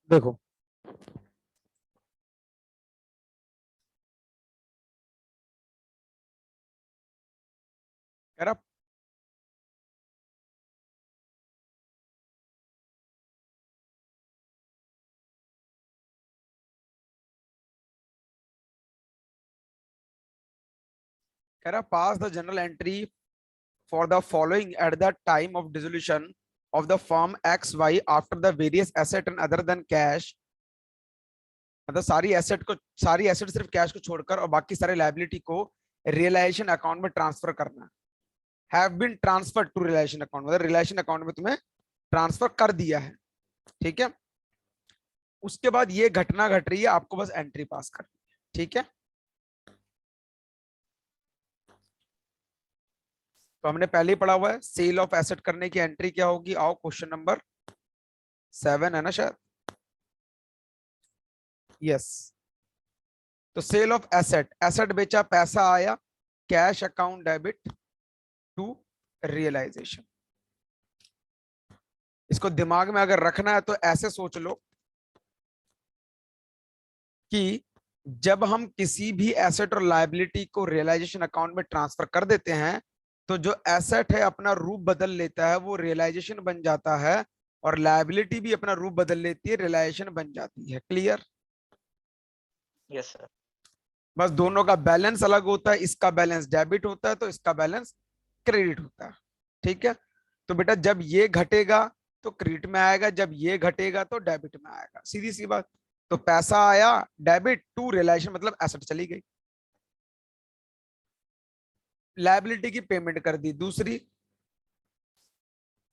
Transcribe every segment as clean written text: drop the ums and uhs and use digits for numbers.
देखो कह रहा pass the journal entry for the following at the time of dissolution of the firm XY after the various asset and other than cash, मतलब सारी asset सिर्फ cash को छोड़कर और बाकी सारे लायबिलिटी को रियलाइजेशन अकाउंट में ट्रांसफर करना है। Have been transfer to realisation account, मतलब रियलाइजेशन अकाउंट में तुम्हें ट्रांसफर कर दिया है, ठीक है। उसके बाद ये घटना घट रही है, आपको बस एंट्री पास करनी है, ठीक है। तो हमने पहले ही पढ़ा हुआ है सेल ऑफ एसेट करने की एंट्री क्या होगी। आओ क्वेश्चन नंबर 7 है ना शायद, यस। तो सेल ऑफ एसेट, एसेट बेचा, पैसा आया, cash account debit to realisation. इसको दिमाग में अगर रखना है तो ऐसे सोच लो कि जब हम किसी भी एसेट और लायबिलिटी को रियलाइजेशन अकाउंट में ट्रांसफर कर देते हैं तो जो एसेट है अपना रूप बदल लेता है, वो रियलाइजेशन बन जाता है, और लायबिलिटी भी अपना रूप बदल लेती है, रियलाइजेशन बन जाती है। क्लियर? Yes sir. बस दोनों का बैलेंस अलग होता है, इसका बैलेंस डेबिट होता है तो इसका बैलेंस क्रेडिट होता है, ठीक है। तो बेटा जब ये घटेगा तो क्रेडिट में आएगा, जब ये घटेगा तो डेबिट में आएगा, सीधी सी बात। तो पैसा आया डेबिट टू रियलाइजेशन, मतलब एसेट चली गई, लायबिलिटी की पेमेंट कर दी। दूसरी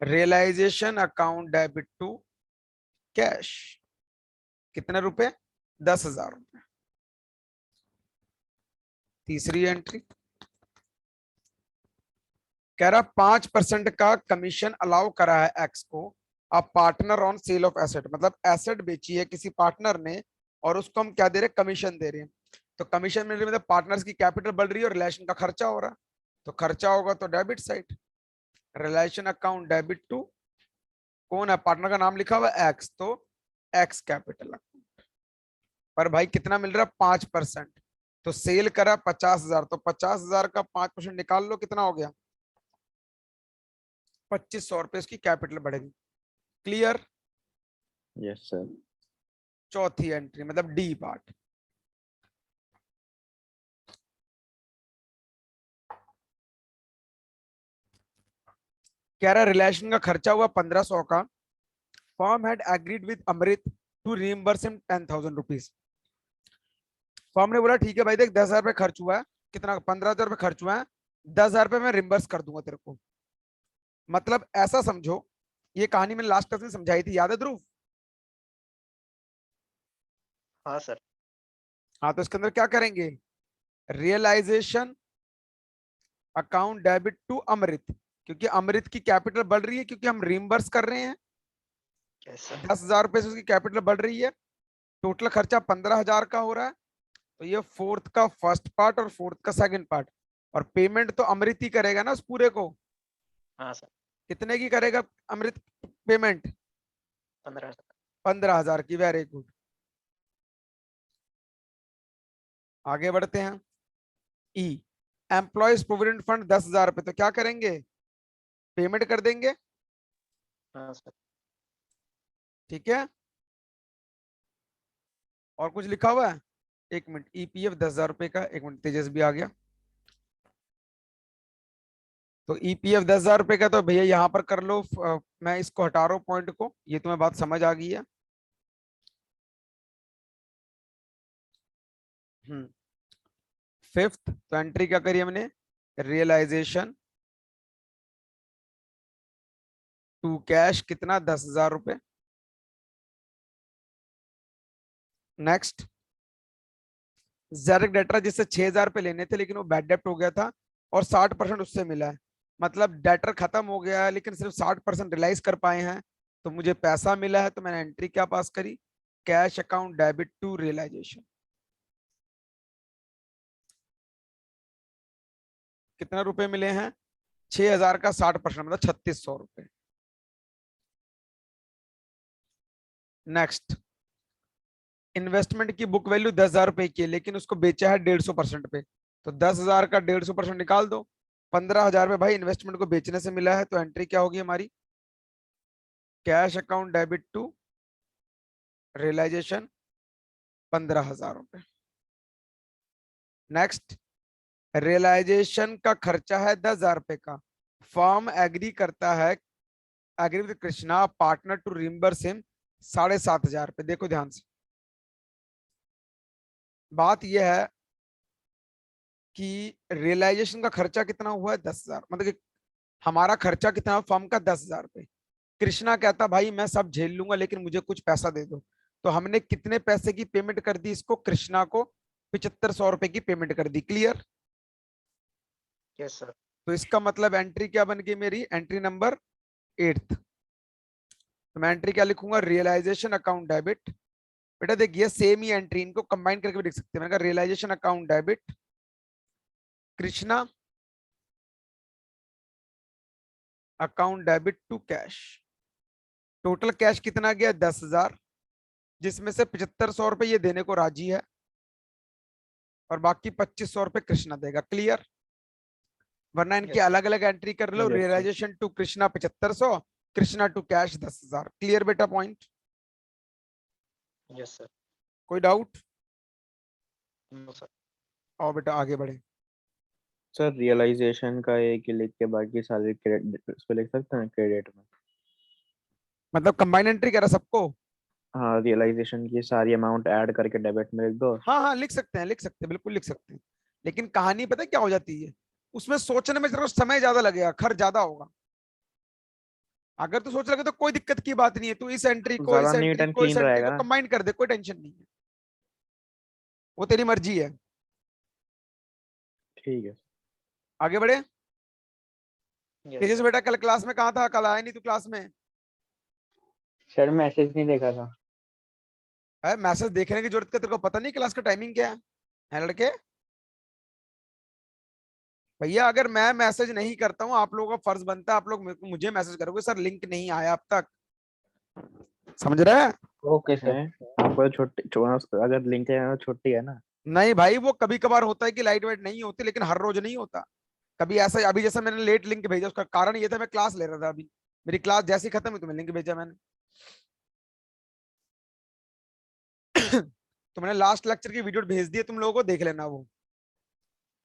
realisation account debit to cash, कितने रुपए? 10,000 रुपए। तीसरी एंट्री कह रहा 5% का कमीशन अलाउ करा है एक्स को, अब partner on sale of asset, मतलब एसेट बेची है किसी पार्टनर ने और उसको हम क्या दे रहे हैं? कमीशन दे रहे हैं। तो कमीशन मिल रही है मतलब पार्टनर्स की कैपिटल बढ़ रही है और रिलेशन का खर्चा हो रहा है, तो खर्चा होगा तो debit side, relation account debit to, कौन है पार्टनर का नाम लिखा हुआ है एक्स, तो एक्स कैपिटल अकाउंट। पर भाई कितना मिल रहा है? 5%। तो सेल करा 50,000, तो 50,000 का 5% निकाल लो, कितना हो गया? 2,500 रुपए इसकी कैपिटल बढ़ेगी। क्लियर? Yes sir. चौथी एंट्री मतलब डी पार्ट, कह रहा रिलेशन का खर्चा हुआ 1,500 का, firm had agreed with Amrit to reimburse him 10,000 rupees. Firm ने बोला ठीक है भाई देख 10,000 रुपए खर्च हुआ है, कितना? 15,000 रुपए खर्च हुआ है, 10,000 रुपए मैं रिम्बर्स कर दूंगा तेरे को। मतलब ऐसा समझो, ये कहानी मैंने लास्ट क्लास में समझाई थी, याद है ध्रुव? हाँ सर। हाँ, तो इसके अंदर क्या करेंगे? रियलाइजेशन अकाउंट डेबिट टू अमृत, क्योंकि अमृत की कैपिटल बढ़ रही है क्योंकि हम रिम्बर्स कर रहे हैं, यस सर। 10,000 रुपए से उसकी कैपिटल बढ़ रही है, टोटल खर्चा 15,000 का हो रहा है। तो ये फोर्थ का फर्स्ट पार्ट और फोर्थ का सेकंड पार्ट, और पेमेंट तो अमृत ही करेगा ना उस पूरे को। हाँ सर। कितने की करेगा अमृत पेमेंट? 15,000। 15,000 की। Very good. आगे बढ़ते हैं। ई एम्प्लॉयज प्रोविडेंट फंड 10,000 रुपए, तो क्या करेंगे? पेमेंट कर देंगे, हाँ सर। ठीक है। और कुछ लिखा हुआ है? एक मिनट, ईपीएफ 10,000 रुपए का, एक मिनट, तेजस भी आ गया। तो ईपीएफ 10,000 रुपए का तो भैया यहां पर कर लो, मैं इसको हटा रहा हूं पॉइंट को, ये तुम्हें बात समझ आ गई है। फिफ्थ तो एंट्री क्या करी हमने? रियलाइजेशन टू कैश, कितना? 10,000 रुपए। नेक्स्ट जेरिक डेटर, जिससे 6,000 रुपए लेने थे लेकिन वो बैड डेप्ट हो गया था और 60% उससे मिला है, मतलब डेटर खत्म हो गया है लेकिन सिर्फ 60% रियलाइज कर पाए हैं, तो मुझे पैसा मिला है, तो मैंने एंट्री क्या पास करी, cash account debit to realisation. कितना रुपए मिले हैं, 6000 का 60% मतलब 3600 रुपए। नेक्स्ट, इन्वेस्टमेंट की बुक वैल्यू 10,000 रुपए की है लेकिन उसको बेचा है 150% पे, तो 10,000 का 150% निकाल दो, 15,000 में भाई इन्वेस्टमेंट को बेचने से मिला है, तो एंट्री क्या होगी हमारी, cash account debit to realisation 15,000 रुपए। नेक्स्ट, रियलाइजेशन का खर्चा है 10,000 रुपए का, फर्म एग्री करता है, agree with Krishna partner to reimburse him 7,500 रुपए। देखो ध्यान से, बात यह है कि रियलाइजेशन का खर्चा कितना हुआ है 10,000, मतलब कि हमारा खर्चा कितना, फर्म का 10,000 रुपए। कृष्णा कहता भाई मैं सब झेल लूंगा लेकिन मुझे कुछ पैसा दे दो, तो हमने कितने पैसे की पेमेंट कर दी इसको, कृष्णा को 7,500 रुपए की पेमेंट कर दी। क्लियर? Yes sir. तो इसका मतलब एंट्री क्या बन गई मेरी, एंट्री नंबर 8। तो मैं एंट्री क्या लिखूंगा, रियलाइजेशन अकाउंट डेबिट। बेटा देखिए सेम ही एंट्री, इनको कंबाइन करके भी लिख सकते हैं। मैंने कहा realisation account debit Krishna account debit to cash. Total cash कितना गया 10,000, जिसमें से 7,500 रुपए ये देने को राजी है और बाकी 2,500 रुपए कृष्णा देगा। क्लियर? वरना इनके यस अलग अलग एंट्री कर लो, Yes, sir. Realisation to Krishna 7,500, Krishna to cash 10,000। Clear बेटा पॉइंट? Yes sir. कोई डाउट? No sir. और बेटा आगे बढ़े। सर रियलाइजेशन का एक ही लिख के बाकी सारे क्रेडिट उस पे लिख सकते हैं क्रेडिट में। मतलब कंबाइन एंट्री करा सबको? हाँ, रियलाइजेशन की सारी अमाउंट ऐड करके डेबिट में लिख दो। हाँ हाँ लिख सकते हैं, लिख सकते हैं, बिल्कुल लिख सकते हैं, लेकिन कहानी पता है क्या हो जाती है, उसमें सोचने में जरा समय ज्यादा लगेगा, खर्च ज्यादा होगा। अगर तू सोच लगे तो कोई दिक्कत की बात नहीं है, तू इस एंट्री को ज्यादा इस नीट एंट्री एंड को इस क्लीन एंट्री को रहेगा। कंबाइन कर दे, कोई टेंशन नहीं है, वो तेरी मर्जी है। ठीक है। आगे बढ़े। यस तेजस सर। बेटा कल क्लास में कहाँ था, कल आया नहीं तू क्लास में? सर मैसेज नहीं देखा था। है मैसेज देखने की जरूरत क्या, तेरे को पता नहीं क्लास का टाइमिंग क्या है लड़के? भैया अगर मैं मैसेज नहीं करता हूँ, आप लोगों का फर्ज बनता है आप लोग मुझे मैसेज करोगे, सर लिंक नहीं आया अब तक। समझ रहे हैं? Okay sir. आपको अगर लिंक है तो छुट्टी है ना। नहीं भाई, वो कभी कभार होता है कि लाइट वेट नहीं होती, लेकिन हर रोज नहीं होता। कभी ऐसा, अभी जैसा मैंने लेट लिंक भेजा उसका कारण ये था मैं क्लास ले रहा था, अभी मेरी क्लास जैसी खत्म हुई तो मैं लिंक भेजा मैंने। तो मैंने लास्ट लेक्चर की वीडियो भेज दी है, तुम लोगों को देख लेना वो।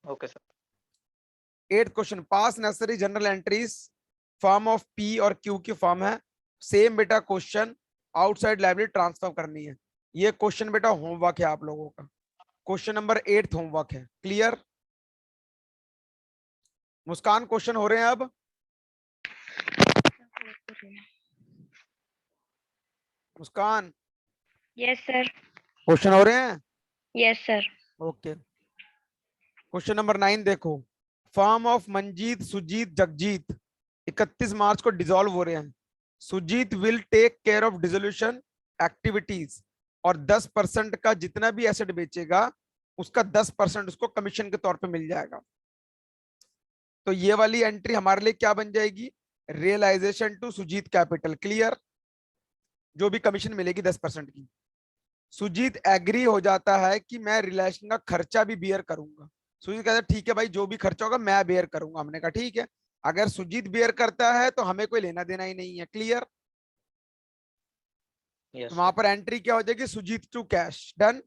Okay sir. 8th question, pass necessary journal entries form of P और क्यू की फॉर्म है। सेम बेटा क्वेश्चन, आउटसाइड लाइब्रेरी ट्रांसफर करनी है। ये क्वेश्चन बेटा होमवर्क है आप लोगों का, क्वेश्चन नंबर 8 होमवर्क है। क्लियर? मुस्कान क्वेश्चन हो रहे हैं अब? मुस्कान यस सर। क्वेश्चन हो रहे हैं? Yes sir. Okay, question number 9 देखो। Firm of Manjeet Sujeet Jagjeet 31 March को डिसॉल्व हो रहे हैं। Sujeet will take care of dissolution activities और 10% का जितना भी एसेट बेचेगा उसका 10% उसको कमीशन के तौर पे मिल जाएगा। तो ये वाली एंट्री हमारे लिए क्या बन जाएगी, realisation to Sujeet capital. Clear? जो भी कमीशन मिलेगी 10% की। सुजीत एग्री हो जाता है कि मैं रिलेशन का खर्चा भी बियर करूंगा। सुजीत कहता है ठीक है भाई, जो भी खर्चा होगा मैं बियर करूंगा। हमने कहा ठीक है, अगर सुजीत बियर करता है तो हमें कोई लेना देना ही नहीं है। क्लियर? यस वहां सर। पर एंट्री क्या हो जाएगी, सुजीत टू कैश। डन।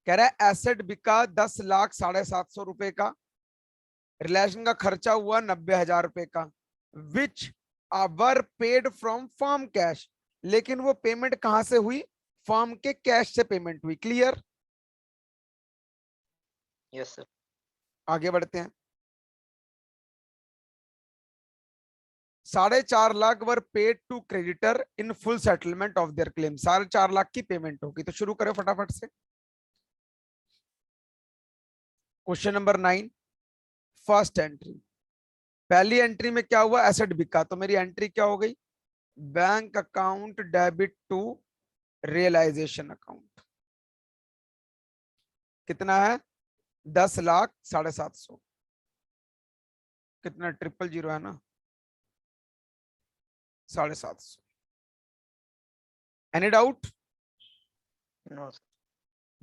कह रहा है एसेट बिका 10,00,000 750 रुपए का, रिलेशन का खर्चा हुआ 90,000 रुपए का, which our paid from firm cash. लेकिन वो पेमेंट कहां से हुई, फर्म के कैश से पेमेंट हुई। क्लियर? Yes sir. आगे बढ़ते हैं। 4.5 lakh were paid to creditor in full settlement of their claim. 4.5 lakh की पेमेंट होगी। तो शुरू करें फटाफट से। क्वेश्चन नंबर 9 फर्स्ट एंट्री, पहली एंट्री में क्या हुआ, एसेट बिका, तो मेरी एंट्री क्या हो गई, bank account debit to realisation account. कितना है, 10,750,000। कितना, 000 है ना, 750। Any doubt? No sir.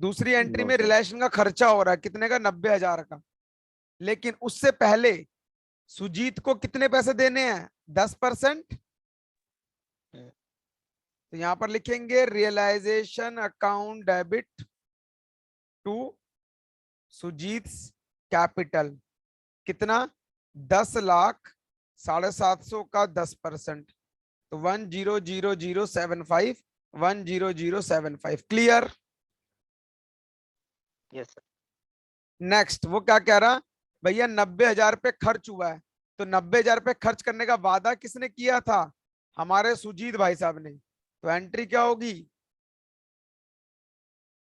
दूसरी एंट्री No, में sir. रिलेशन का खर्चा हो रहा है कितने का, 90,000 का, लेकिन उससे पहले सुजीत को कितने पैसे देने हैं, 10%। तो यहां पर लिखेंगे realisation account debit to Sujeet capital. कितना, 10,750,000 का 10%, तो 100075, 10075। क्लियर? Yes sir. नेक्स्ट वो क्या कह रहा, भैया 90,000 पे खर्च हुआ है, तो 90,000 पे खर्च करने का वादा किसने किया था, हमारे सुजीत भाई साहब ने। तो एंट्री क्या होगी,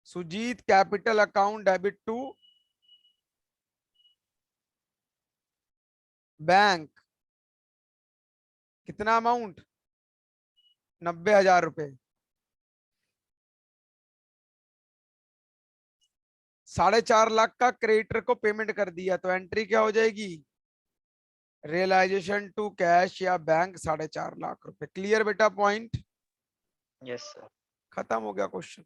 Sujeet capital account debit to bank. कितना अमाउंट, 90,000 रुपए। 4.5 लाख का क्रेडिटर को पेमेंट कर दिया, तो एंट्री क्या हो जाएगी, रियलाइजेशन टू कैश या बैंक 4.5 लाख रुपए। क्लियर बेटा पॉइंट? Yes sir. खत्म हो गया क्वेश्चन।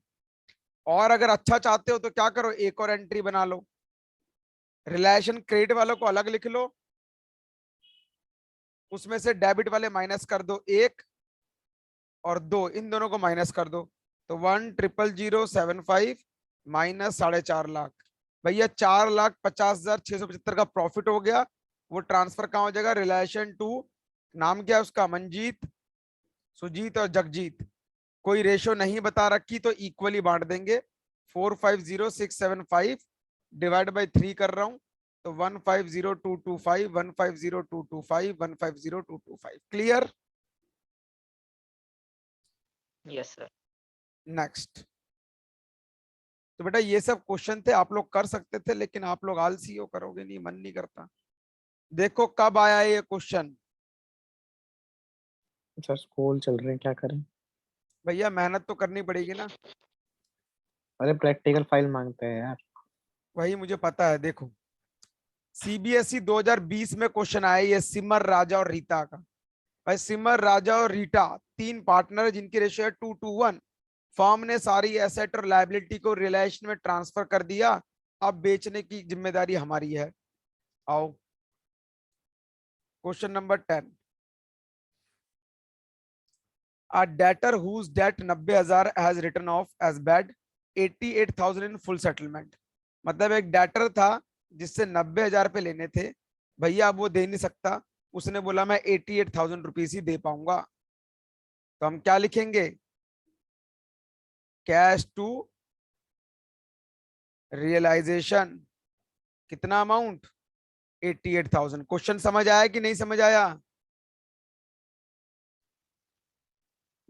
और अगर अच्छा चाहते हो तो क्या करो, एक और एंट्री बना लो, रिलेशन क्रेडिट वालों को अलग लिख लो, उसमें से डेबिट वाले माइनस कर दो, 1 और 2 इन दोनों को माइनस कर दो, तो 1,000,075 माइनस 4.5 लाख। भैया 4,50,675 का प्रॉफिट हो गया, वो ट्रांसफर कहाँ हो जाएगा, रिलेशन टू, नाम क्या है उसका, मंजीत, सुजीत और जगजीत। कोई रेशो नहीं बता रखी तो इक्वली बांट देंगे, 450,675 डिवाइड बाई 3 कर रहा हूं, तो 150,225, 150,225, 150,225। क्लियर? Yes sir. नेक्स्ट। तो बेटा ये सब क्वेश्चन थे, आप लोग कर सकते थे, लेकिन आप लोग आलसी हो, करोगे नहीं, मन नहीं करता। देखो कब आया ये क्वेश्चन, सर स्कूल चल रहे हैं, क्या करें? भैया मेहनत तो करनी पड़ेगी ना। अरे प्रैक्टिकल फाइल मांगते हैं यार। वही मुझे पता है। देखो सीबीएसई 2020 में क्वेश्चन आया ये सिमर, राजा और रीता का। भाई सिमर, राजा और रीटा 3 पार्टनर जिनकी रेशियो है 2:1। फर्म ने सारी एसेट और लायबिलिटी को रिलेशन में ट्रांसफर कर दिया, अब बेचने की जिम्मेदारी हमारी है। आओ question number 10। A debtor whose debt 90,000 has written off as bad 88,000 in full settlement। मतलब एक डेटर था जिससे 90,000 पे लेने थे, भैया अब वो दे नहीं सकता, उसने बोला मैं 88,000 रुपीज ही दे पाऊंगा। तो हम क्या लिखेंगे, कैश टू रियलाइजेशन। कितना अमाउंट, 88,000। क्वेश्चन समझ आया कि नहीं समझ आया?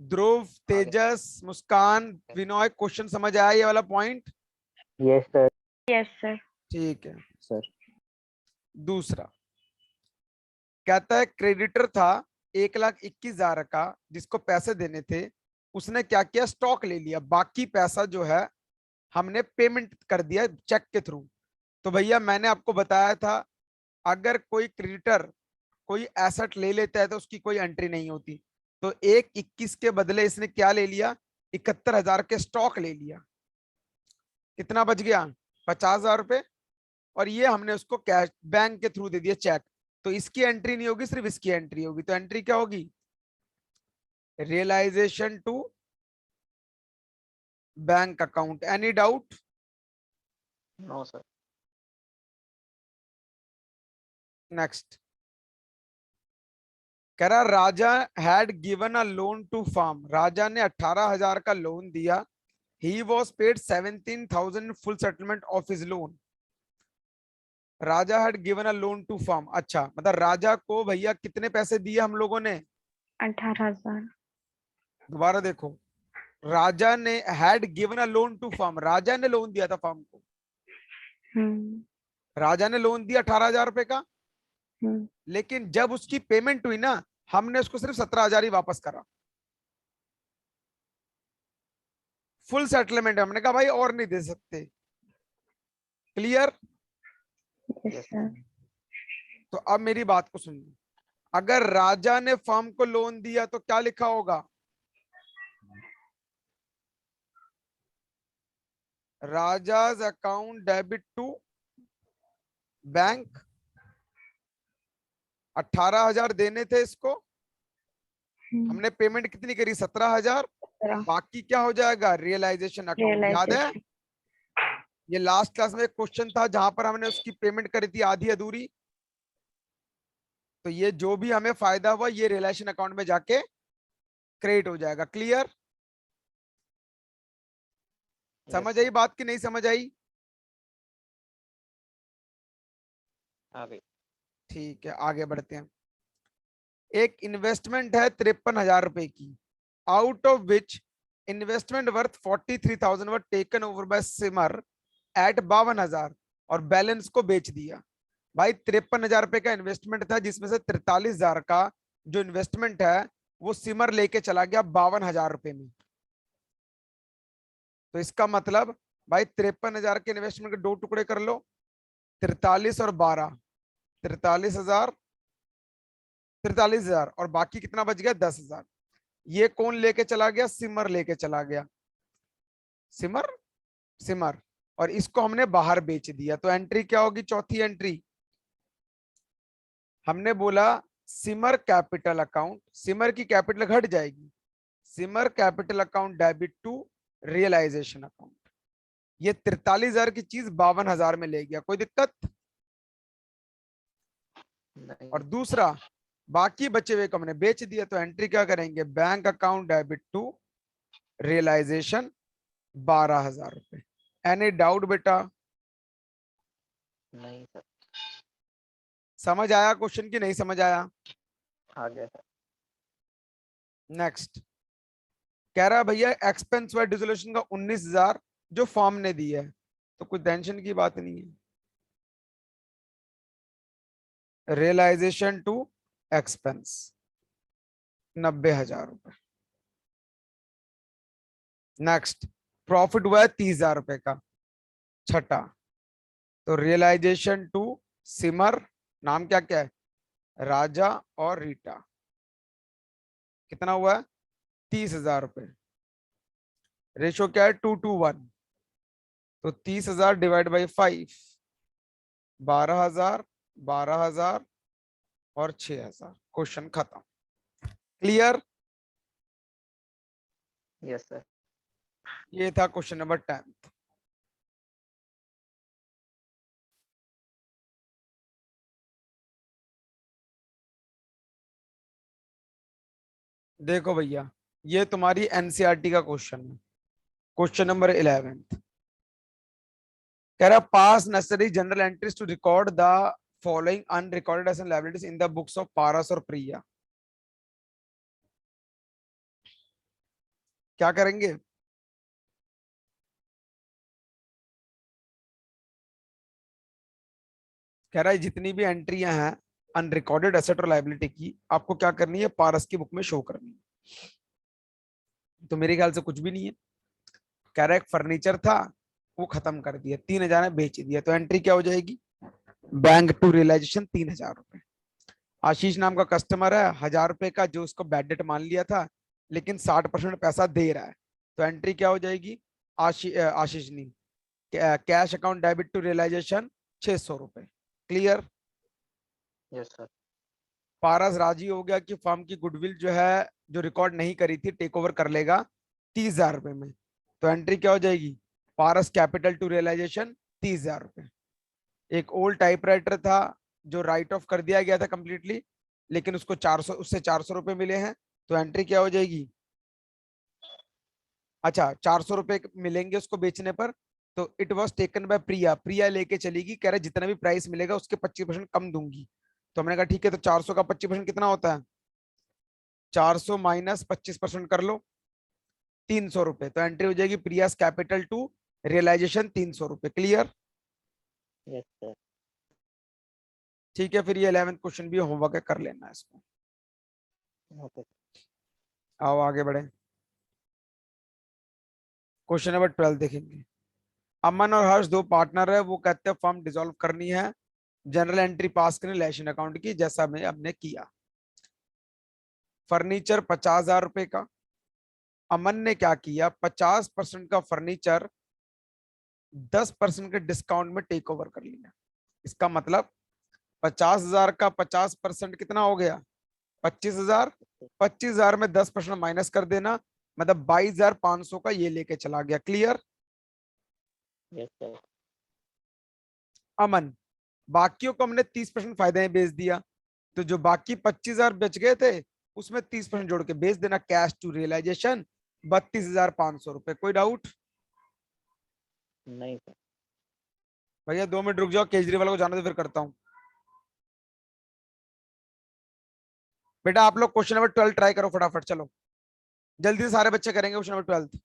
ध्रुव, तेजस, मुस्कान, विनोय, क्वेश्चन समझ आया ये वाला point? Yes sir. Yes, sir. ठीक है। सर दूसरा कहता है क्रेडिटर था 1,21,000 का जिसको पैसे देने थे, उसने क्या किया, स्टॉक ले लिया, बाकी पैसा जो है हमने पेमेंट कर दिया चेक के थ्रू। तो भैया मैंने आपको बताया था अगर कोई क्रेडिटर कोई एसेट ले लेता है तो उसकी कोई एंट्री नहीं होती। तो 1,21 के बदले इसने क्या ले लिया, 71,000 के स्टॉक ले लिया। कितना बच गया, 50,000 रुपए, और ये हमने उसको कैश बैंक के थ्रू दे दिया चेक। तो इसकी एंट्री नहीं होगी, सिर्फ इसकी एंट्री होगी। तो एंट्री क्या होगी, realisation to bank account. Any doubt? No sir. Next कह रहा Raja had given a loan to firm. Raja ने 18,000 का लोन दिया। He was paid 17,000 full settlement of his loan. Raja had given a loan to firm, अच्छा मतलब राजा को भैया कितने पैसे दिए हम लोगों ने, 18,000. दोबारा देखो, राजा ने had given a loan to firm, Raja ने लोन दिया था फार्म को। Hmm. राजा ने लोन दिया 18,000 रुपए का, लेकिन जब उसकी पेमेंट हुई ना, हमने उसको सिर्फ 17,000 ही वापस करा। फुल सेटलमेंट, हमने कहा भाई और नहीं दे सकते। क्लियर? Yes sir. तो अब मेरी बात को सुनिए, अगर राजा ने फर्म को लोन दिया तो क्या लिखा होगा? Raja's account debit to bank. 18,000 देने थे इसको, हमने पेमेंट कितनी करी? 17,000। बाकी क्या हो जाएगा? Realisation account. याद है रियलाइजेशन। ये लास्ट क्लास में एक क्वेश्चन था जहां पर हमने उसकी पेमेंट करी थी आधी अधूरी। तो ये जो भी हमें फायदा हुआ ये रियलाइजेशन अकाउंट में जाके क्रेडिट हो जाएगा। क्लियर? समझ आई बात की नहीं समझ आई? आगे। ठीक है, आगे बढ़ते हैं। एक इन्वेस्टमेंट है 53,000 रुपए की, out of which investment worth 43,000 were taken over by Simar at 52,000 और बैलेंस को बेच दिया। भाई 53,000 रुपए का इन्वेस्टमेंट था, जिसमें से 43,000 का जो इन्वेस्टमेंट है वो सिमर लेके चला गया 52,000 रुपए में। तो इसका मतलब भाई 53,000 के इन्वेस्टमेंट के दो टुकड़े कर लो, 43 और 12, 43,000, 43,000 और बाकी कितना बच गया? 10,000। ये कौन लेके चला गया? सिमर लेके चला गया। सिमर, सिमर। और इसको हमने बाहर बेच दिया। तो एंट्री क्या होगी? चौथी एंट्री हमने बोला सिमर कैपिटल अकाउंट, सिमर की कैपिटल घट जाएगी, Simar capital account debit to realisation account. ये 43,000 की चीज 52,000 में ले गया, कोई दिक्कत? नहीं। और दूसरा बाकी बचे हुए को हमने बेच दिया। तो एंट्री क्या करेंगे? Bank account debit to realisation 12,000 रुपए। एनी डाउट बेटा? नहीं सर। समझ आया क्वेश्चन की नहीं समझ आया? आ गया सर। नेक्स्ट कह रहा है भैया एक्सपेंस व डिसोल्यूशन का 19,000 जो फॉर्म ने दी है, तो कुछ टेंशन की बात नहीं है। रियलाइजेशन टू एक्सपेंस 90,000 रुपए। नेक्स्ट प्रॉफिट हुआ है 30,000 रुपए का, छठा। तो रियलाइजेशन टू सिमर, नाम क्या क्या है? राजा और रीटा। कितना हुआ है? 30,000 रुपए। रेशो क्या है? 2:1। तो 30,000 डिवाइड बाई 5, 12,000, 12,000 और 6,000। क्वेश्चन खत्म। क्लियर? Yes sir. ये था क्वेश्चन नंबर 10। देखो भैया ये तुम्हारी एनसीईआरटी का क्वेश्चन है, क्वेश्चन नंबर 11। कह रहा pass necessary journal entries to record the following unrecorded asset liabilities in the books of Paras और प्रिया। क्या करेंगे? कह रहा है जितनी भी एंट्रियां हैं अनरिकॉर्डेड एसेट और लायबिलिटी की, आपको क्या करनी है? पारस की बुक में शो करनी है। तो मेरे ख्याल से कुछ भी नहीं है। कह रहा है एक फर्नीचर था वो खत्म कर दिया, 3,000 में बेच दिया। तो एंट्री क्या हो जाएगी? बैंक टू रियलाइजेशन 3,000 रुपए। आशीष नाम का कस्टमर है, 1,000 रुपए का जो उसको बैड डेट मान लिया था, लेकिन 60% पैसा दे रहा है। तो एंट्री क्या हो जाएगी? आशीष नहीं, cash account debit to realisation 600 रुपए। क्लियर? Yes sir. पारस राजी हो गया कि फर्म की गुडविल जो है, जो रिकॉर्ड नहीं करी थी, टेक ओवर कर लेगा 30,000 रुपए में। तो एंट्री क्या हो जाएगी? पारस कैपिटल टू रियलाइजेशन 30,000 रुपए। एक ओल्ड टाइपराइटर था जो राइट ऑफ कर दिया गया था कंप्लीटली, लेकिन उसको 400, उससे 400 रुपए मिले हैं। तो एंट्री क्या हो जाएगी? अच्छा 400 रुपए मिलेंगे उसको बेचने पर। तो इट वॉज टेकन बाय प्रिया, प्रिया लेके चलेगी, कह रहा जितना भी प्राइस मिलेगा उसके 25% कम दूंगी। तो हमने कहा ठीक है, तो 400 का 25% कितना होता है? 400 माइनस 25% कर लो, 300 रुपए। तो एंट्री हो जाएगी प्रियास कैपिटल टू रियलाइजेशन 300 रुपए। क्लियर? Yes sir. ठीक है, फिर ये 11th क्वेश्चन भी होमवर्क है, कर लेना इसको। ओके। आओ आगे बढ़े। क्वेश्चन नंबर 12 देखेंगे। अमन और हर्ष दो पार्टनर है, वो कहते हैं फर्म डिसॉल्व करनी है, जनरल एंट्री पास करें रिलेशन अकाउंट की, जैसा हमने किया। फर्नीचर 50,000 रुपए का, अमन ने क्या किया, 50% का फर्नीचर 10% के डिस्काउंट में टेक ओवर कर लिया। इसका मतलब 50,000 का 50% कितना हो गया, 25,000। 25,000 में 10% माइनस कर देना, मतलब 22,500 का ये लेके चला गया। क्लियर। Yes sir. अमन, बाकियों को हमने 30% फायदे में बेच दिया, तो जो बाकी 25,000 बच गए थे उसमें 30% जोड़ के बेच देना। कैश टू रियलाइजेशन 32,500 रुपए। कोई डाउट? नहीं सर। भैया 2 मिनट रुक जाओ, केजरीवाल को जाने दो, फिर करता हूँ। बेटा आप लोग क्वेश्चन नंबर 12 ट्राई करो फटाफट, चलो जल्दी से, सारे बच्चे करेंगे क्वेश्चन नंबर 12।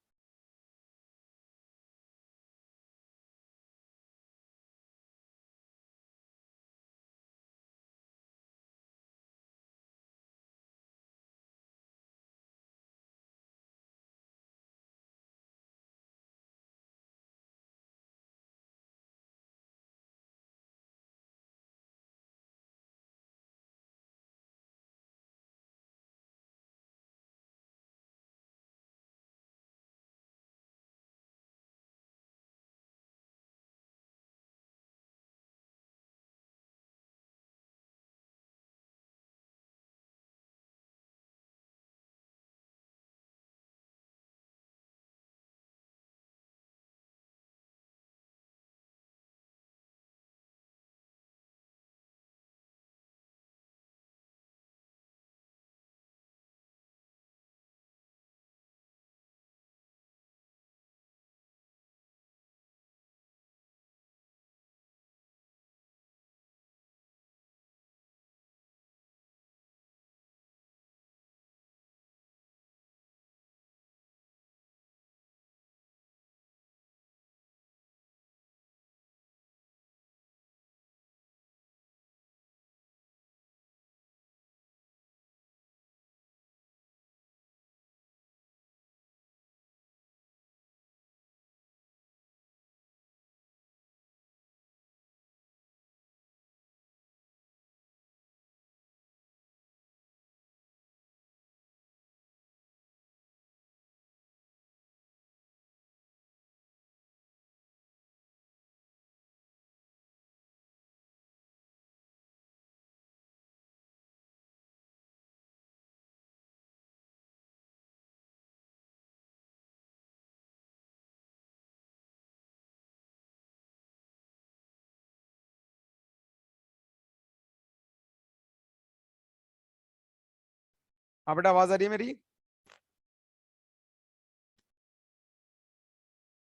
हाँ बेटा, आवाज आ रही है मेरी?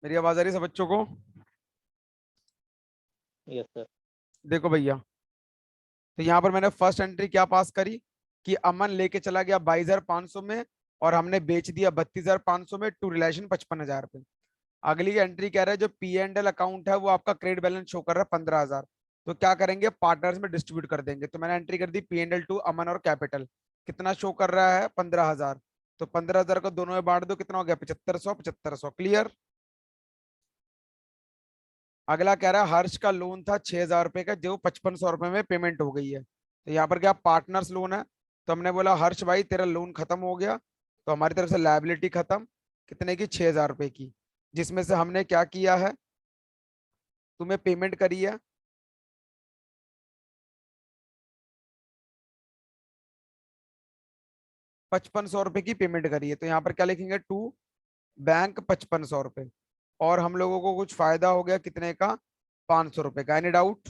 मेरी आवाज आ रही है सब बच्चों को? Yes sir. देखो भैया, तो यहाँ पर मैंने फर्स्ट एंट्री क्या पास करी कि अमन लेके चला गया 22,500 में, और हमने बेच दिया 32,500 में, टू रिलेशन 55,000 पे। अगली एंट्री कह रहा है जो पी एंड एल अकाउंट है वो आपका क्रेडिट बैलेंस शो कर रहा है 15,000, तो क्या करेंगे, पार्टनर्स में डिस्ट्रीब्यूट कर देंगे। तो मैंने एंट्री कर दी पी एंड एल टू अमन और कैपिटल। कितना शो कर रहा है, 15,000। तो 15,000 को दोनों में बांट दो, कितना हो गया, 7,500, 7,500। क्लियर। अगला कह रहा है हर्ष का लोन था 6,000 रुपए का, जो 5,500 रुपए में पेमेंट हो गई है। तो यहाँ पर क्या पार्टनर्स लोन है, तो हमने बोला हर्ष भाई तेरा लोन खत्म हो गया, तो हमारी तरफ से लायबिलिटी खत्म, कितने की, 6,000 रुपए की, जिसमें से हमने क्या किया है, तुम्हें पेमेंट करी है 5,500 रुपए की पेमेंट करी है। तो यहाँ पर क्या लिखेंगे, टू बैंक 5,500 रुपए, और हम लोगों को कुछ फायदा हो गया कितने का, 500 रुपए का। Any doubt?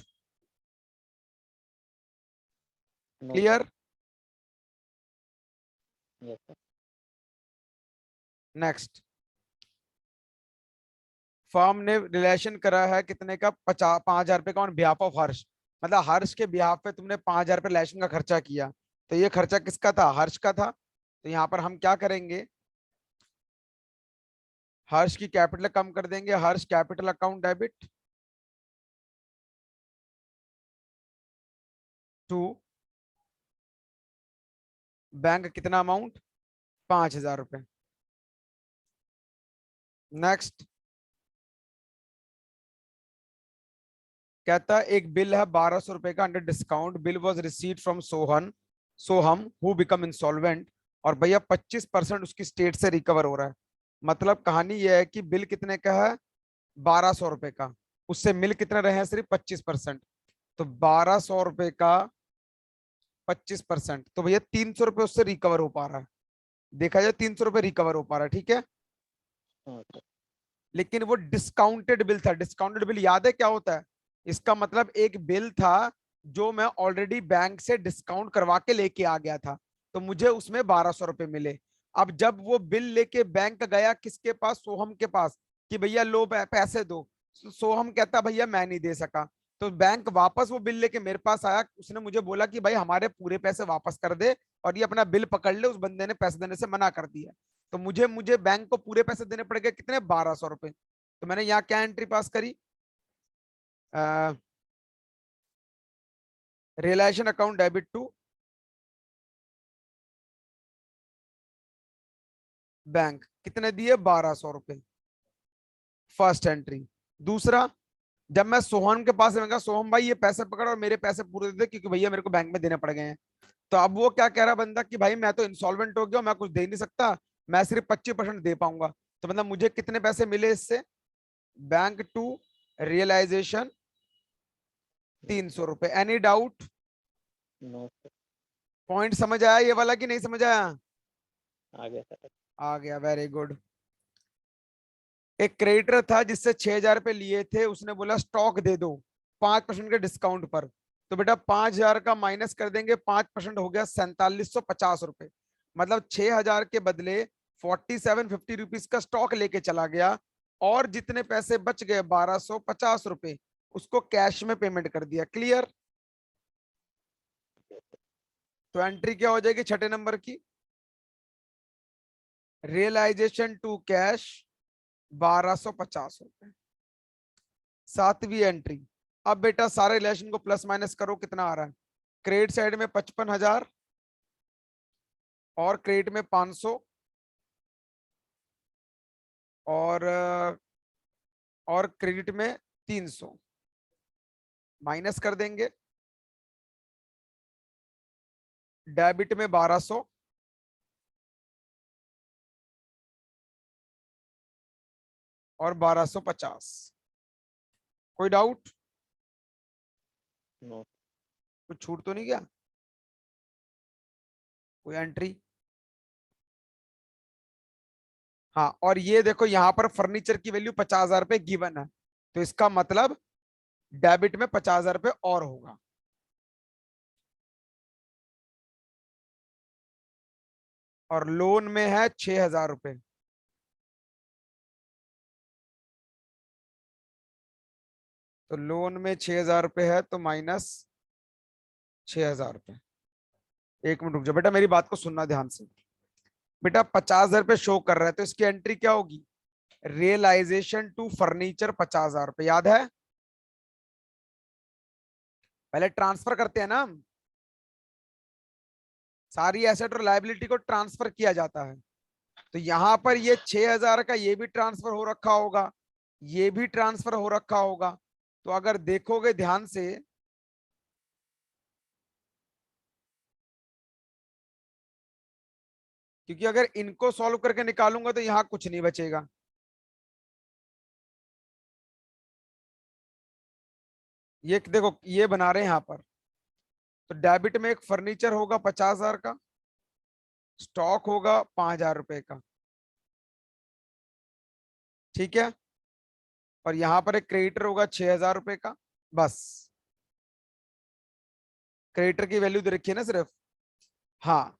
No sir. Clear. Yes sir. Next, firm ने रिलेशन करा है कितने का, 5,000 रुपए का ऑन बिहाफ ऑफ हर्ष, मतलब हर्ष के बिहाफ पे तुमने 5,000 रुपए रिलेशन का खर्चा किया। तो ये खर्चा किसका था, हर्ष का था। तो यहाँ पर हम क्या करेंगे, हर्ष की कैपिटल कम कर देंगे, Harsh capital account debit, to bank कितना अमाउंट 5,000 रुपए। नेक्स्ट कहता है एक बिल है 1,200 रुपए का under discount, bill was received from Soham who become insolvent, और भैया 25% उसकी स्टेट से रिकवर हो रहा है। मतलब कहानी यह है कि बिल कितने का है 1,200 रुपए का, उससे मिल कितने रहे हैं सिर्फ 25%, तो 1,200 रुपए का 25%, तो भैया 300 रुपए उससे रिकवर हो पा रहा है। देखा जाए 300 रुपए रिकवर हो पा रहा है, ठीक है। हाँ सर। लेकिन वो डिस्काउंटेड बिल था। डिस्काउंटेड बिल याद है क्या होता है? इसका मतलब एक बिल था जो मैं ऑलरेडी बैंक से डिस्काउंट करवा के लेके आ गया था, तो मुझे उसमें 1,200 रुपए मिले। अब जब वो बिल लेके बैंक गया किसके पास? सोहम के पास, कि भैया लो पैसे दो। सोहम कहता भैया मैं नहीं दे सका, तो बैंक वापस वो बिल लेके मेरे पास आया। उसने मुझे बोला कि भाई हमारे पूरे पैसे वापस कर दे और ये अपना बिल पकड़ ले। उस बंदे ने पैसे देने से मना कर दिया, तो मुझे मुझे बैंक को पूरे पैसे देने पड़ गए। कितने? 1,200 रुपए। तो मैंने यहाँ क्या एंट्री पास करी? Realisation account debit to bank, कितने दिए? 1,200 रुपए, फर्स्ट एंट्री। दूसरा, जब मैं सोहन के पास गया, सोहम भाई ये पैसे पकड़ और मेरे पैसे पूरे दे दे क्योंकि भैया मेरे को बैंक में देने पड़ गए हैं। तो अब वो क्या कह रहा बंदा कि भाई मैं तो इंसॉल्वेंट हो गया, मैं कुछ दे नहीं सकता, मैं सिर्फ 25% दे पाऊंगा। तो मतलब मुझे कितने पैसे मिले इससे? बैंक टू रियलाइजेशन 300 रुपए। Any doubt? No sir. Point समझ आया ये वाला कि नहीं समझ आया? आ गया सर। आ गया, वेरी गुड। एक क्रेडिटर था जिससे 6,000 रुपए लिए थे, उसने बोला स्टॉक दे दो 5% के डिस्काउंट पर। तो बेटा 5,000 का माइनस कर देंगे, 5% हो गया 4,750 रुपए। मतलब 6,000 के बदले 4750 रुपीज का स्टॉक लेके चला गया, और जितने पैसे बच गए 1,250 रुपए उसको कैश में पेमेंट कर दिया। क्लियर? तो एंट्री क्या हो जाएगी छठे नंबर की? रियलाइजेशन टू कैश 1,250 रुपए। सातवीं एंट्री, अब बेटा सारे रिलेशन को प्लस माइनस करो, कितना आ रहा है? क्रेडिट साइड में 55,000 और क्रेडिट में 500 और क्रेडिट में 300 माइनस कर देंगे। डेबिट में 1,200 और 1,250। कोई डाउट? नो। कुछ छूट तो नहीं गया? कोई एंट्री? हाँ, और ये देखो यहाँ पर फर्नीचर की वैल्यू 50,000 रुपए गिवन है, तो इसका मतलब डेबिट में 50,000 रुपए और होगा। और लोन में है 6,000 रुपए, तो लोन में 6,000 रुपए है तो माइनस 6,000 रुपए। एक मिनट रुक जाओ बेटा, मेरी बात को सुनना ध्यान से। बेटा 50,000 रुपए शो कर रहा है, तो इसकी एंट्री क्या होगी? रियलाइजेशन टू फर्नीचर 50,000 रुपए। याद है? पहले ट्रांसफर करते हैं ना हम, सारी एसेट और लायबिलिटी को ट्रांसफर किया जाता है। तो यहां पर ये 6,000 का ये भी ट्रांसफर हो रखा होगा, ये भी ट्रांसफर हो रखा होगा। तो अगर देखोगे ध्यान से, क्योंकि अगर इनको सॉल्व करके निकालूंगा तो यहां कुछ नहीं बचेगा। ये देखो ये बना रहे हैं यहां पर, तो डेबिट में एक फर्नीचर होगा 50,000 का, स्टॉक होगा 5,000 रुपए का, ठीक है। और यहां पर एक क्रेडिटर होगा 6,000 रुपए का, बस। क्रेडिटर की वैल्यू दे रखी है ना सिर्फ। हाँ,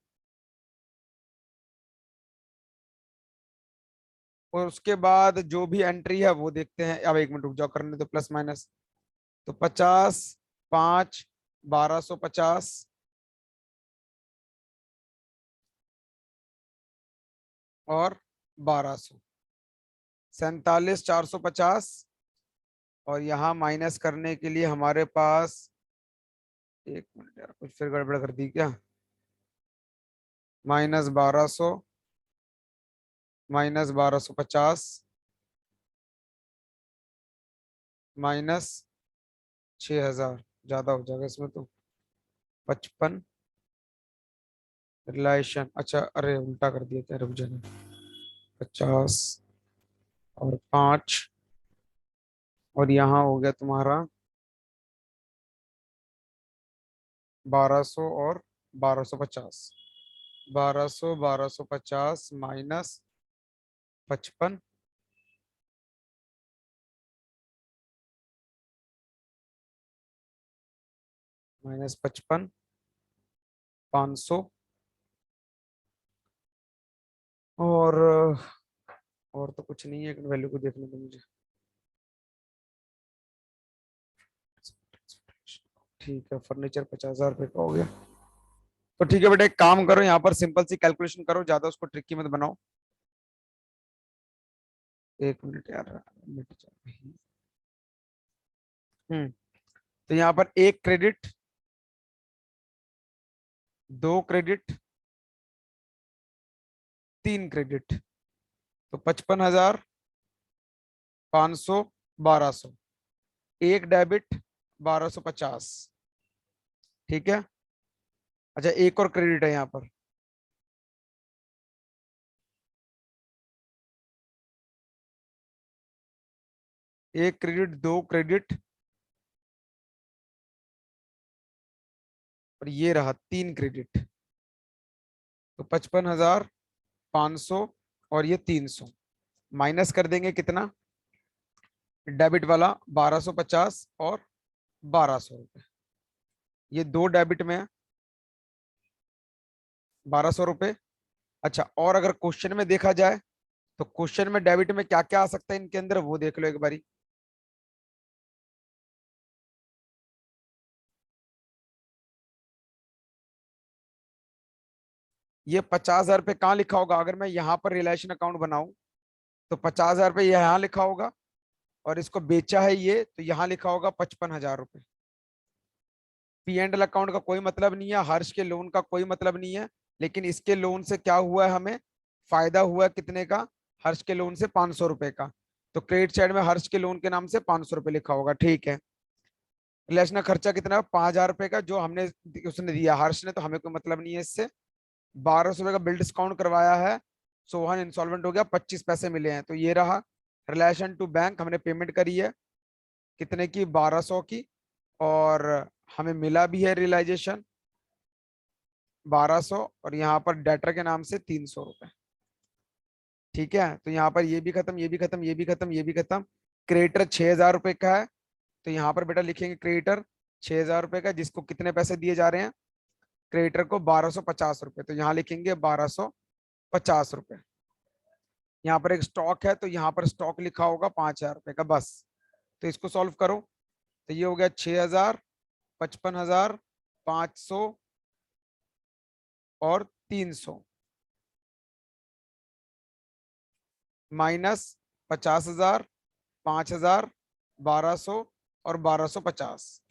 और उसके बाद जो भी एंट्री है वो देखते हैं। अब एक मिनट रुक जाओ, करने तो प्लस माइनस। तो 50, 5, 1,250 और 1,200, 47,450। और यहाँ माइनस करने के लिए हमारे पास एक मिनट यार, कुछ फिर गड़बड़ कर दी क्या? -1200 -1250 -6000, ज्यादा हो जाएगा इसमें तो। 55 रिलेशन, अच्छा अरे उल्टा कर दिया क्या, रुक जाना। 50 और 5, और यहाँ हो गया तुम्हारा 1200 और 1250। 1200 1250 -55, -55, 500, और तो कुछ नहीं है, एक वैल्यू को देखने दो मुझे। ठीक है, फर्नीचर 50,000 रुपये का हो गया। तो ठीक है बेटा, एक काम करो, यहाँ पर सिंपल सी कैलकुलेशन करो, ज्यादा उसको ट्रिकी मत बनाओ। एक मिनट यार, मिट जाएगी। तो यहाँ पर 1 क्रेडिट, 2 क्रेडिट, 3 क्रेडिट, तो 55,000, 500, 1200। 1 डेबिट, 1250। ठीक है। अच्छा, एक और क्रेडिट है यहाँ पर, एक क्रेडिट, 2 क्रेडिट, और ये रहा 3 क्रेडिट, तो 55,500 और ये 300। माइनस कर देंगे कितना, डेबिट वाला 1250 और 1200 रुपये, ये 2 डेबिट में है 1200 रुपये। अच्छा, और अगर क्वेश्चन में देखा जाए तो क्वेश्चन में डेबिट में क्या क्या आ सकता है इनके अंदर, वो देख लो एक बारी। ये 50,000 रुपये कहाँ लिखा होगा, अगर मैं यहाँ पर रिलेशन अकाउंट बनाऊं तो 50,000 रुपये यहाँ लिखा होगा, और इसको बेचा है ये, तो यहाँ लिखा होगा 55,000 रुपये। P&L अकाउंट का कोई मतलब नहीं है, हर्ष के लोन का कोई मतलब नहीं है, लेकिन इसके लोन से क्या हुआ है, हमें फायदा हुआ है कितने का, हर्ष के लोन से 500 रुपए का। तो क्रेडिट साइड में हर्ष के लोन के नाम से 500 रुपए लिखा होगा। ठीक है। रिलेशन का खर्चा कितना है, 5,000 रुपए का, जो हमने उसने दिया हर्ष ने, तो हमें कोई मतलब नहीं है इससे। 1200 रुपए का बिल डिस्काउंट करवाया है, सोहन इंसॉल्वेंट हो गया, 25 पैसे मिले हैं, तो ये रहा। रिलेशन टू बैंक, हमने पेमेंट करी है कितने की, 1200 की, और हमें मिला भी है रियलाइजेशन 1200, और यहाँ पर डेटर के नाम से 300 रुपए। ठीक है, तो यहाँ पर ये भी खत्म, ये भी खत्म, ये भी खत्म, ये भी खत्म। क्रेडिटर 6,000 रुपए का है, तो यहाँ पर बेटा लिखेंगे क्रेडिटर 6,000 रुपए का, जिसको कितने पैसे दिए जा रहे हैं, क्रेडिटर को 1250 रुपए, तो यहाँ लिखेंगे 1250 रुपए। यहाँ पर एक स्टॉक है, तो यहाँ पर स्टॉक लिखा होगा 5,000 रुपए का, बस। तो इसको सॉल्व करो, तो ये हो गया 6,000, 55,000, 500 और 300, माइनस 50,000, 5,000, 1200 और 1250।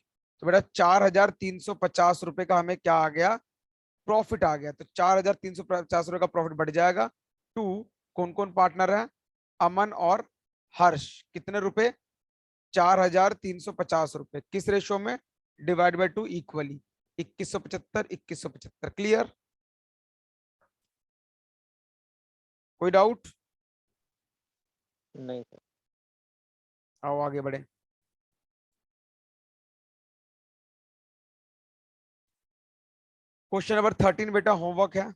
तो बेटा 4,350 रुपए का हमें क्या आ गया, प्रॉफिट आ गया। तो 4,350 रुपए का प्रॉफिट बढ़ जाएगा टू, कौन कौन पार्टनर है, अमन और हर्ष, कितने रुपए, 4,350 रुपए, किस रेशो में, डिवाइड बाय 2 इक्वली, 2175 2175। क्लियर, कोई डाउट? नहीं सर। आओ आगे बढ़े। क्वेश्चन नंबर 13 बेटा होमवर्क है।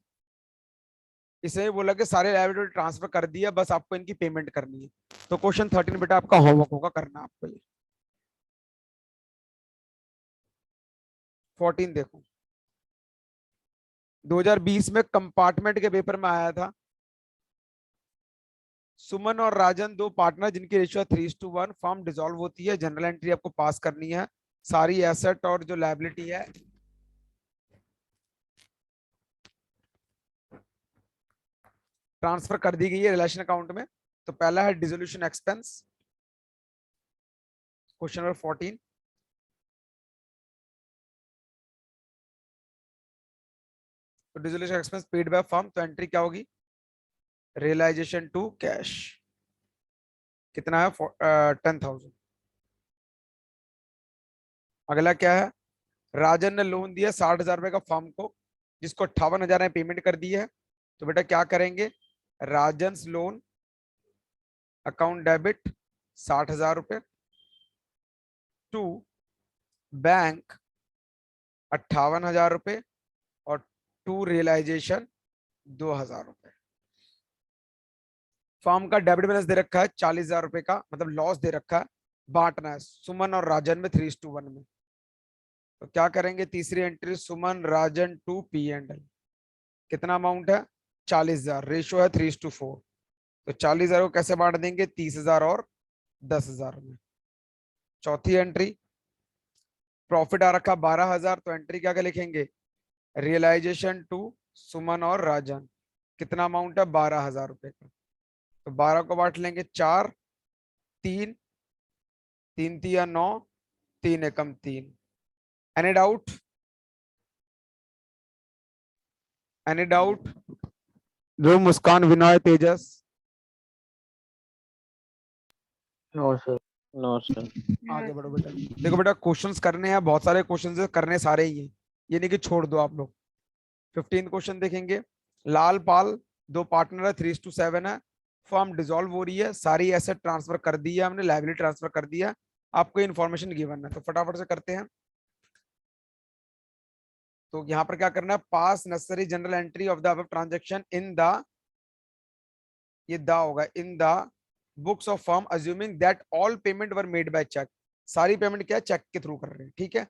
इसे बोला कि सारे लायबिलिटी ट्रांसफर कर दिया, बस आपको इनकी पेमेंट करनी है। तो क्वेश्चन 13 बेटा आपका होमवर्क होगा, करना आपको ये। 14 देखो, 2020 में कंपार्टमेंट के पेपर में आया था, सुमन और राजन दो पार्टनर जिनकी रेशियो 3:1, फर्म डिसॉल्व होती है, जनरल एंट्री आपको पास करनी है, सारी एसेट और जो लायबिलिटी है ट्रांसफर कर दी गई है रिलेशन अकाउंट में। तो पहला है डिसोल्यूशन एक्सपेंस, क्वेश्चन नंबर 14। तो dissolution expense paid by firm, तो एंट्री क्या होगी, रियलाइजेशन टू कैश, कितना है 10,000। अगला क्या है, राजन ने लोन दिया 60,000 रुपए का फर्म को, जिसको 58,000 में पेमेंट कर दी है। तो बेटा क्या करेंगे, राजन लोन अकाउंट डेबिट 60,000 रुपए टू बैंक 58,000 रुपए और टू रियलाइजेशन 2,000 रुपए। फर्म का डेबिट बैलेंस दे रखा है 40,000 रुपए का, मतलब लॉस दे रखा है, बांटना है सुमन और राजन में 3:1 में। तो क्या करेंगे, तीसरी entry Suman Rajan to P and L, कितना अमाउंट है 40,000, रेशियो है 3:4। तो 40,000 को कैसे बांट देंगे, 30,000 और 10,000 में। चौथी एंट्री, प्रॉफिट आ रखा 12,000, तो एंट्री क्या क्या लिखेंगे, रियलाइजेशन टू सुमन और राजन, कितना अमाउंट है 12,000 रुपए का। तो 12 को बांट लेंगे 4, 3, 3 तिया 9, 3 एकम 3। एनी डाउट, एनी डाउट, जो Muskan, Vinay, Tejas, no sir. No sir. आगे बढ़ो बेटा। देखो बेटा क्वेश्चंस करने हैं, बहुत सारे क्वेश्चंस करने सारे ही हैं, ये नहीं कि छोड़ दो आप लोग। 15 क्वेश्चन देखेंगे। लाल पाल, दो पार्टनर है, 3:7 है, फर्म डिसॉल्व हो रही है, सारी एसेट ट्रांसफर कर दी है हमने, लायबिलिटी ट्रांसफर कर दिया है, आपको इन्फॉर्मेशन गिवन है, तो फटाफट से करते हैं। तो यहाँ पर क्या करना है, pass necessary journal entry of the above transaction in the, ये द होगा, in the books of firm assuming that all payment were made by cheque, सारी पेमेंट क्या है, चेक के थ्रू कर रहे हैं, ठीक है।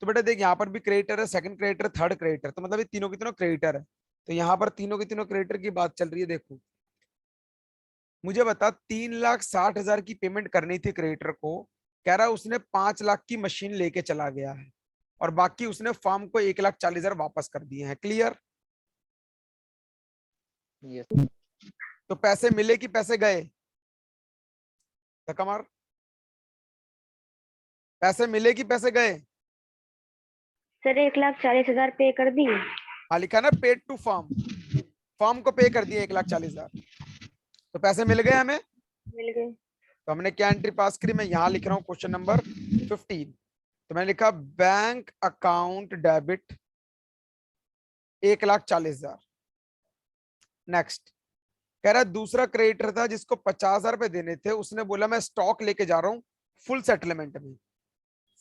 तो बेटा देख, यहाँ पर भी क्रेडिटर है, सेकंड क्रेडिटर, थर्ड क्रेडिटर, तो मतलब ये तीनों की तीनों क्रेडिटर है। तो यहाँ पर तीनों की तीनों क्रेडिटर की बात चल रही है। देखो मुझे बता, 3,60,000 की पेमेंट करनी थी क्रेडिटर को, कह रहा है उसने 5 लाख की मशीन लेके चला गया है, और बाकी उसने फर्म को 1,40,000 वापस कर दिए हैं। Clear, yes. तो पैसे मिले कि पैसे गए, कमर, पैसे मिले कि पैसे गए, सर 1,40,000 पे कर दिए। हाँ लिखा ना, पेड टू फर्म, फर्म को पे कर दिए 1,40,000, तो पैसे मिल गए हमें, मिल गए। तो हमने क्या एंट्री पास करी, मैं यहां लिख रहा हूं क्वेश्चन नंबर 15, तो मैंने लिखा बैंक अकाउंट डेबिट 1,40,000। नेक्स्ट, कह रहा दूसरा क्रेडिटर था जिसको 50,000 रुपए देने थे, उसने बोला मैं स्टॉक लेके जा रहा हूँ फुल सेटलमेंट में।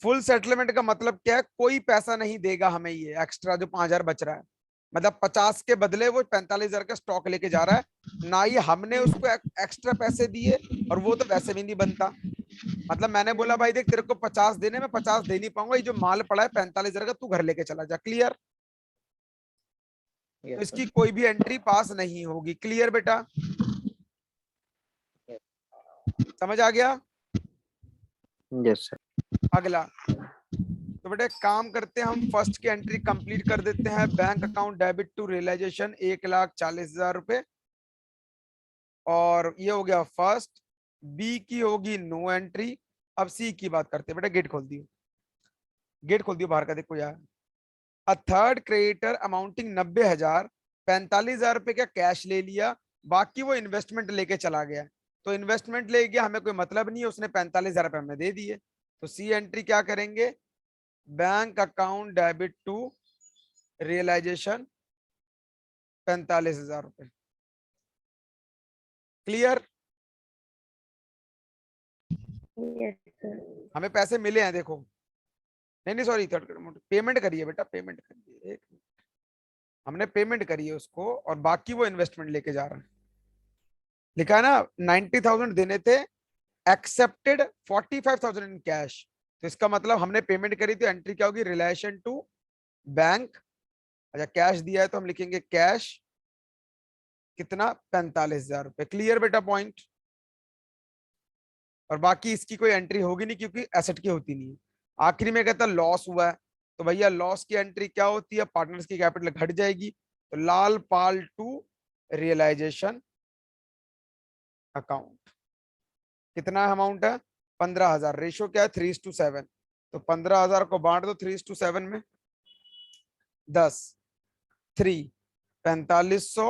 फुल सेटलमेंट का मतलब क्या है, कोई पैसा नहीं देगा हमें, ये एक्स्ट्रा जो 5,000 बच रहा है, मतलब 50 के बदले वो 45,000 का स्टॉक लेके जा रहा है, ना ही हमने उसको एक्स्ट्रा पैसे दिए, और वो तो वैसे भी नहीं बनता। मतलब मैंने बोला भाई देख, तेरे को 50 देने, मैं 50 दे नहीं पाऊंगा, ये जो माल पड़ा है 45,000 का, तू घर लेके चला जा। क्लियर, तो यस इसकी सर। कोई भी एंट्री पास नहीं होगी। क्लियर बेटा, समझ आ गया। Yes sir. अगला, तो बेटा काम करते हैं, हम फर्स्ट की एंट्री कंप्लीट कर देते हैं, bank account debit to realisation 1,40,000 रुपए, और ये हो गया फर्स्ट। बी की होगी नो एंट्री। अब सी की बात करते हैं। बेटा गेट खोल दियो, गेट खोल दियो बाहर का, देखो यार। अ थर्ड क्रेडिटर अमाउंटिंग 90,000, 45,000 रुपए का कैश ले लिया, बाकी वो इन्वेस्टमेंट लेके चला गया। तो इन्वेस्टमेंट ले गया, हमें कोई मतलब नहीं है, उसने 45,000 रुपए हमें दे दिए। तो सी एंट्री क्या करेंगे, bank account debit to realisation 45,000 रुपए। Clear, yes sir. हमें पैसे मिले हैं, देखो, नहीं नहीं सॉरी, पेमेंट करिए बेटा, पेमेंट करिए, एक मिनट, हमने पेमेंट करी है उसको, और बाकी वो इन्वेस्टमेंट लेके जा रहा है। लिखा है ना 90,000 देने थे, एक्सेप्टेड 45,000 इन कैश, तो इसका मतलब हमने पेमेंट करी, तो एंट्री क्या होगी, रिलेशन टू बैंक। अच्छा कैश दिया है, तो हम लिखेंगे कैश कितना 45,000 रुपए। क्लियर बेटा पॉइंट, और बाकी इसकी कोई एंट्री होगी नहीं, क्योंकि एसेट की होती नहीं है। आखिरी में कहता लॉस हुआ है, तो भैया लॉस की एंट्री क्या होती है, पार्टनर्स की कैपिटल घट जाएगी, तो लाल पाल टू रियलाइजेशन अकाउंट, कितना अमाउंट है 15,000, रेशियो क्या है 3:7, तो 15,000 को बांट दो 3:7 में, 10, 3, 4500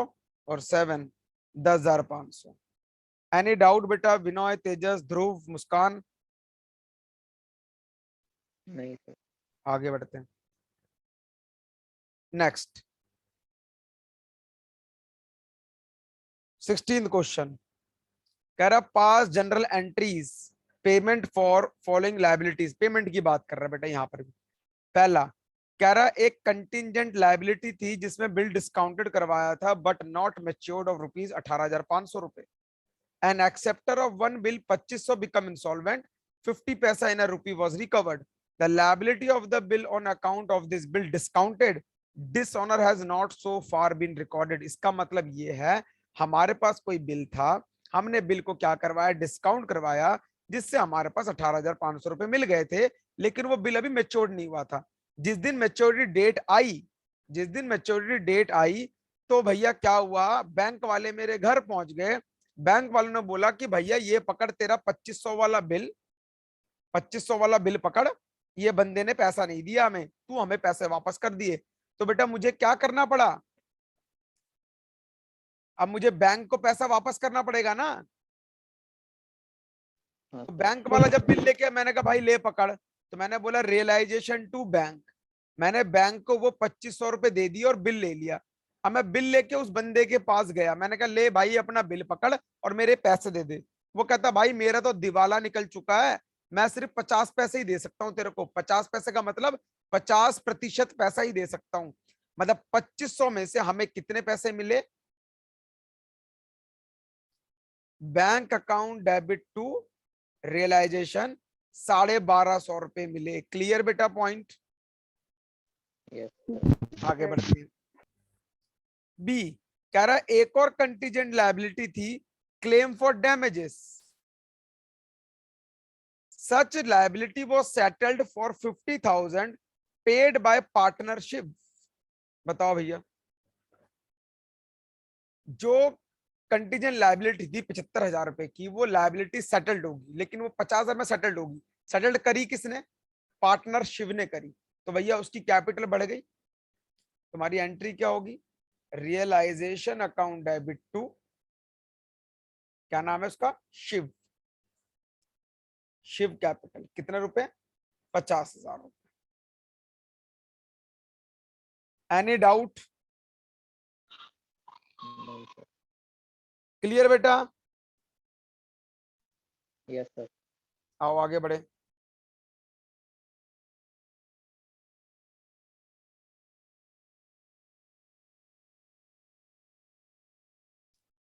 और 7 10,500। एनी डाउट बेटा? विनोय, तेजस, ध्रुव, मुस्कान? नहीं सर। आगे बढ़ते हैं। नेक्स्ट 16th क्वेश्चन कह रहा pass journal entries payment for following liabilities. Payment की बात कर रहा है बेटा यहाँ पर भी। पहला कह रहा एक कंटिजेंट लायबिलिटी थी जिसमें बिल डिस्काउंटेड करवाया था but not matured of rupees 18,500 रुपए। An acceptor of one bill 2500 become insolvent, 50 पैसा in a rupee was recovered. The liability of the bill on account of this bill discounted, dishonour has not so far been recorded. इसका मतलब ये है हमारे पास कोई bill था, हमने bill को क्या करवाया, डिस्काउंट करवाया, जिससे हमारे पास 18,500 रुपए मिल गए थे, लेकिन वो बिल अभी मेच्योर्ड नहीं हुआ था। जिस दिन मेच्योरिटी डेट आई, जिस दिन मेच्योरिटी डेट आई तो भैया क्या हुआ, बैंक वाले मेरे घर पहुंच गए। बैंक वालों ने बोला कि भैया ये पकड़ तेरा 2500 वाला बिल, 2500 वाला बिल पकड़, ये बंदे ने पैसा नहीं दिया हमें, तू हमें पैसे वापस कर दिए। तो बेटा मुझे क्या करना पड़ा, अब मुझे बैंक को पैसा वापस करना पड़ेगा ना। हाँ तो सर। बैंक वाला जब बिल लेके, मैंने कहा भाई ले पकड़, तो मैंने बोला रियलाइजेशन टू बैंक। मैंने बैंक को वो 2500 रुपए दे दिए और बिल ले लिया। अब मैं बिल लेके उस बंदे के पास गया, मैंने कहा ले भाई अपना बिल पकड़ और मेरे पैसे दे दे। वो कहता भाई मेरा तो दिवाला निकल चुका है, मैं सिर्फ 50 पैसे ही दे सकता हूँ तेरे को। 50 पैसे का मतलब 50% पैसा ही दे सकता हूँ। मतलब 2500 में से हमें कितने पैसे मिले, bank account debit to realisation 1250 रुपए मिले। क्लियर बेटा पॉइंट? यस आगे बढ़ते हैं। बी कह रहा एक और कंटीजेंट लायबिलिटी थी, claim for damages. Such liability was settled for 50,000 paid by partnership. बताओ भैया, जो कंटीजेंट लायबिलिटी थी 75,000 रुपए की, वो लायबिलिटी सेटल्ड होगी, लेकिन वो 50,000 में सेटल्ड होगी। सेटल्ड करी किसने, पार्टनरशिप ने करी। तो भैया उसकी कैपिटल बढ़ गई, तुम्हारी एंट्री क्या होगी, रियलाइजेशन अकाउंट डेबिट टू, क्या नाम है उसका, शिव। शिव कैपिटल कितने रुपए, 50,000 रुपए। Any doubt? नहीं सर। क्लियर बेटा? Yes sir. आओ आगे बढ़े।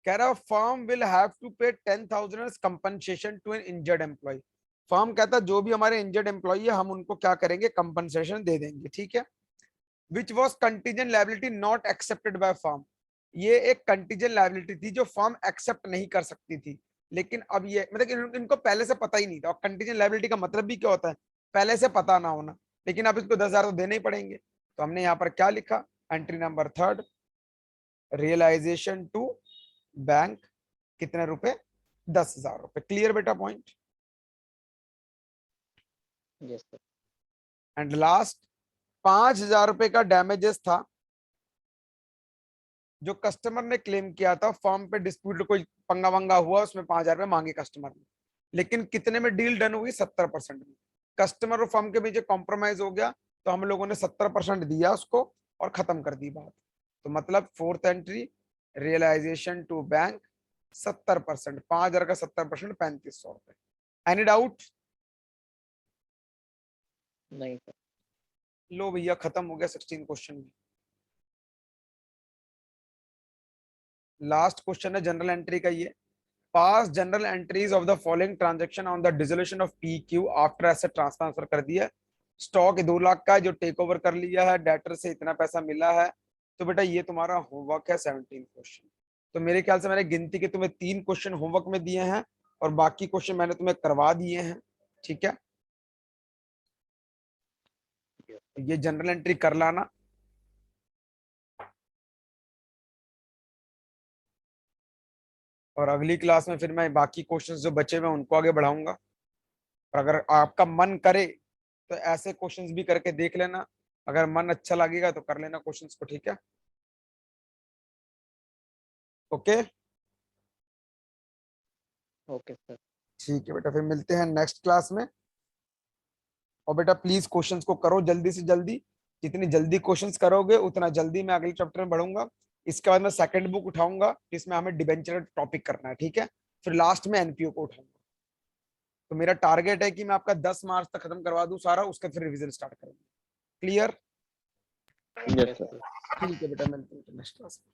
कह रहा firm will have to pay 10,000 compensation to an injured employee. Firm कहता जो भी हमारे इंजर्ड एम्प्लॉय है हम उनको क्या करेंगे, कंपनसेशन दे देंगे, ठीक है। Which was contingent liability not accepted by firm. ये एक कंटीजेंट लायबिलिटी थी जो फर्म एक्सेप्ट नहीं कर सकती थी, लेकिन अब ये मतलब इनको पहले से पता ही नहीं था। और कंटीजेंट लायबिलिटी का मतलब भी क्या होता है, पहले से पता ना होना। लेकिन अब इसको 10,000 तो देने ही पड़ेंगे। तो हमने यहाँ पर क्या लिखा, entry number 3, realisation to bank, कितने रुपए, 10,000 रुपए। क्लियर बेटा point? Yes sir. And last 5,000 रुपए का डैमेजेस था जो कस्टमर ने क्लेम किया था। फर्म पे डिस्प्यूट कोई पंगा वंगा हुआ, उसमें 5,000 रुपए मांगे कस्टमर ने, लेकिन कितने में डील डन हुई, 70% में। कस्टमर और फर्म के बीच कॉम्प्रोमाइज हो गया, तो हम लोगों ने 70% दिया उसको और खत्म कर दी बात। तो मतलब fourth entry, realisation to bank 70%, 5,000 का 70%, 3,500 रुपए। Any doubt? नहीं सर। लो भैया खत्म हो गया 16 क्वेश्चन। लास्ट क्वेश्चन है जनरल एंट्री का ये। Pass journal entries of the following transaction on the dissolution of PQ after asset transfer कर दिया। स्टॉक 2 लाख का है जो टेक ओवर कर लिया है, डेटर से इतना पैसा मिला है। तो बेटा ये तुम्हारा होमवर्क है 17 क्वेश्चन। तो मेरे ख्याल से मैंने गिनती के तुम्हें 3 क्वेश्चन होमवर्क में दिए हैं और बाकी क्वेश्चन मैंने तुम्हें करवा दिए हैं, ठीक है। ये जनरल एंट्री कर लाना। और अगली क्लास में फिर मैं बाकी क्वेश्चंस जो बचे हुए उनको आगे बढ़ाऊंगा। और अगर आपका मन करे तो ऐसे क्वेश्चंस भी करके देख लेना, अगर मन अच्छा लगेगा तो कर लेना क्वेश्चंस को, ठीक है। Okay okay sir. ठीक है बेटा, फिर मिलते हैं नेक्स्ट क्लास में। और बेटा प्लीज क्वेश्चंस को करो जल्दी से जल्दी, जितनी जल्दी क्वेश्चंस करोगे उतना जल्दी मैं अगले चैप्टर में बढ़ूंगा। इसके बाद मैं सेकंड बुक उठाऊंगा जिसमें हमें डिबेंचर टॉपिक करना है, ठीक है। फिर लास्ट में एनपीओ को उठाऊंगा। तो मेरा टारगेट है कि मैं आपका 10 मार्च तक खत्म करवा दूं सारा, उसके फिर रिवीजन स्टार्ट करेंगे। क्लियर? Yes sir. ठीक है बेटा, मिलते हैं नेक्स्ट क्लास में।